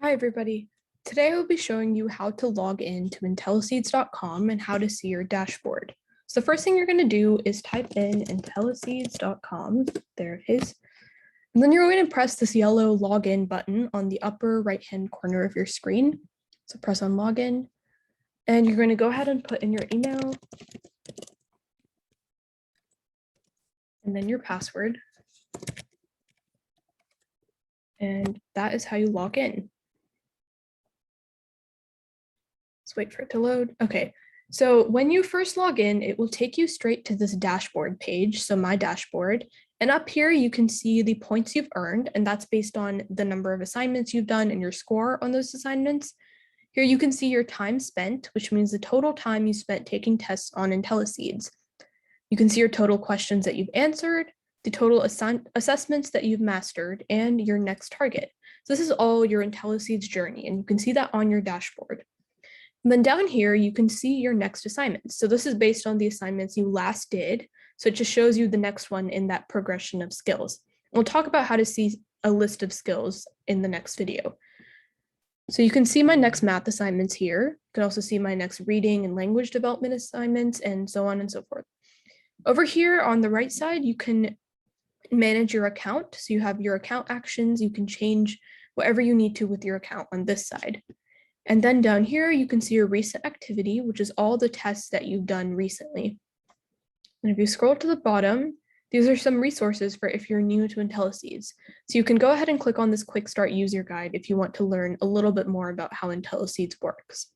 Hi, everybody. Today I will be showing you how to log in to Intelliseeds.com and how to see your dashboard. So the first thing you're going to do is type in Intelliseeds.com. There it is. And then you're going to press this yellow login button on the upper right-hand corner of your screen. So press on login, and you're going to go ahead and put in your email and then your password. And that is how you log in. Let's wait for it to load. Okay, so when you first log in, it will take you straight to this dashboard page, so my dashboard. And up here, you can see the points you've earned, and that's based on the number of assignments you've done and your score on those assignments. Here you can see your time spent, which means the total time you spent taking tests on Intelliseeds. You can see your total questions that you've answered, the total assessments that you've mastered, and your next target. So this is all your Intelliseeds journey, and you can see that on your dashboard. And then down here, you can see your next assignments. So this is based on the assignments you last did. So it just shows you the next one in that progression of skills. We'll talk about how to see a list of skills in the next video. So you can see my next math assignments here. You can also see my next reading and language development assignments and so on and so forth. Over here on the right side, you can manage your account. So you have your account actions. You can change whatever you need to with your account on this side. And then down here, you can see your recent activity, which is all the tests that you've done recently. And if you scroll to the bottom, these are some resources for if you're new to Intelliseeds. So you can go ahead and click on this Quick Start User Guide if you want to learn a little bit more about how Intelliseeds works.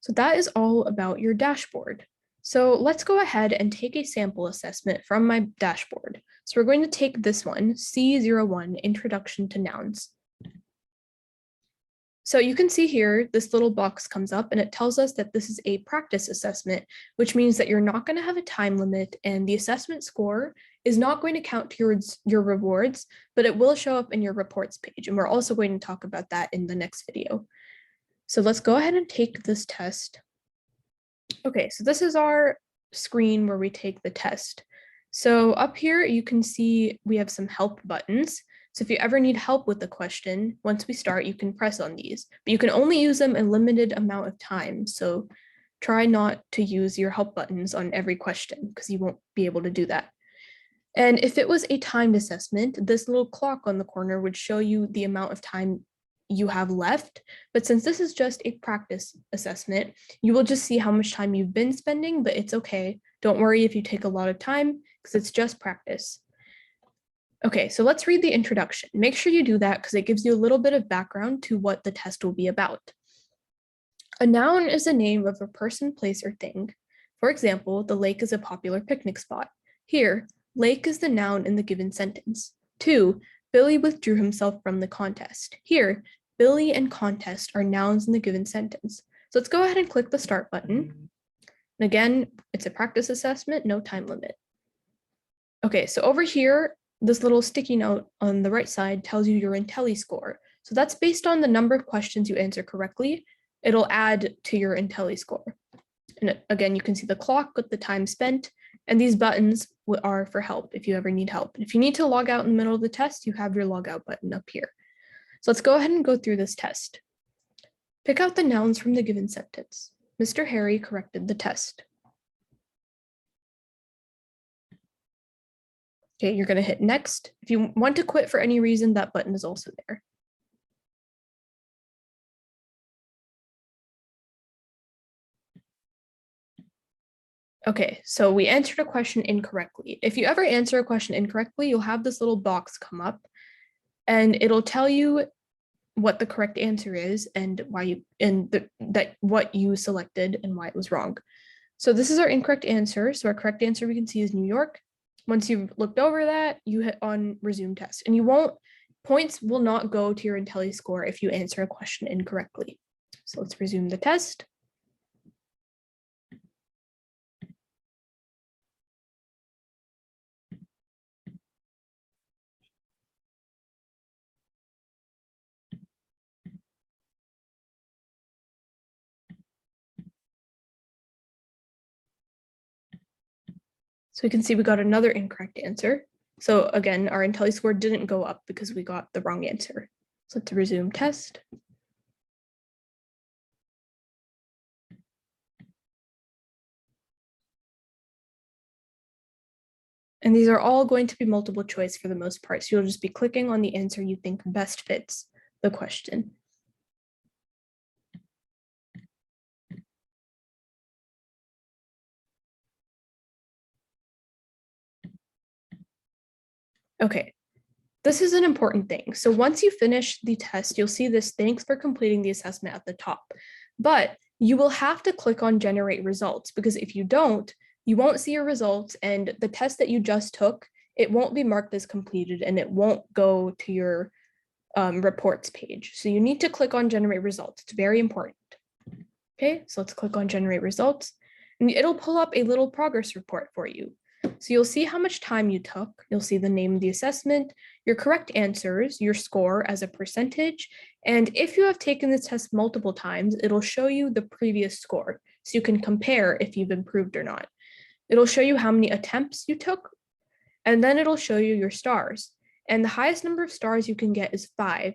So that is all about your dashboard. So let's go ahead and take a sample assessment from my dashboard. So we're going to take this one, C01, Introduction to Nouns. So you can see here, this little box comes up and it tells us that this is a practice assessment, which means that you're not going to have a time limit and the assessment score is not going to count towards your rewards, but it will show up in your reports page. And we're also going to talk about that in the next video. So let's go ahead and take this test. Okay, so this is our screen where we take the test. So up here, you can see we have some help buttons. So if you ever need help with the question, once we start, you can press on these, but you can only use them a limited amount of time. So try not to use your help buttons on every question because you won't be able to do that. And if it was a timed assessment, this little clock on the corner would show you the amount of time you have left. But since this is just a practice assessment, you will just see how much time you've been spending, but it's okay. Don't worry if you take a lot of time because it's just practice. Okay, so let's read the introduction. Make sure you do that because it gives you a little bit of background to what the test will be about. A noun is the name of a person, place, or thing. For example, the lake is a popular picnic spot. Here, lake is the noun in the given sentence. 2, Billy withdrew himself from the contest. Here, Billy and contest are nouns in the given sentence. So let's go ahead and click the start button. And again, it's a practice assessment, no time limit. Okay, so over here, this little sticky note on the right side tells you your Intelli score. So that's based on the number of questions you answer correctly. It'll add to your Intelli score. And again, you can see the clock with the time spent, and these buttons are for help if you ever need help. And if you need to log out in the middle of the test, you have your log out button up here. So let's go ahead and go through this test. Pick out the nouns from the given sentence. Mr. Harry corrected the test. Okay, you're going to hit next. If you want to quit for any reason, that button is also there. Okay, so we answered a question incorrectly. If you ever answer a question incorrectly, you'll have this little box come up and it'll tell you what the correct answer is and why you what you selected and why it was wrong. So this is our incorrect answer. So our correct answer we can see is New York. Once you've looked over that, you hit on resume test, and points will not go to your Intelli score if you answer a question incorrectly. So let's resume the test. So we can see we got another incorrect answer. So again, our Intelli score didn't go up because we got the wrong answer. So So let's resume test. And these are all going to be multiple choice for the most part. So you'll just be clicking on the answer you think best fits the question. Okay, this is an important thing. So once you finish the test, you'll see this "Thanks for completing the assessment" at the top. But you will have to click on generate results, because if you don't, you won't see your results, and the test that you just took, it won't be marked as completed and it won't go to your reports page. So you need to click on generate results. It's very important. Okay, so let's click on generate results, and it'll pull up a little progress report for you. So you'll see how much time you took, you'll see the name of the assessment, your correct answers, your score as a percentage, and if you have taken the test multiple times, it'll show you the previous score, so you can compare if you've improved or not. It'll show you how many attempts you took, and then it'll show you your stars. And the highest number of stars you can get is 5,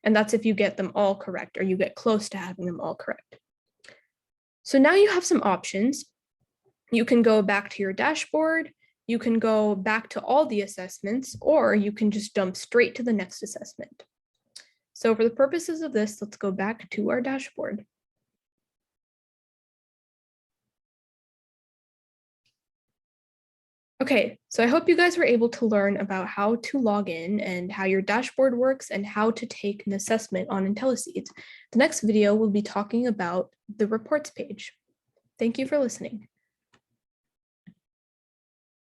and that's if you get them all correct, or you get close to having them all correct. So now you have some options. You can go back to your dashboard, you can go back to all the assessments, or you can just jump straight to the next assessment. So for the purposes of this, let's go back to our dashboard. Okay, so I hope you guys were able to learn about how to log in and how your dashboard works and how to take an assessment on Intelliseeds. The next video will be talking about the reports page. Thank you for listening.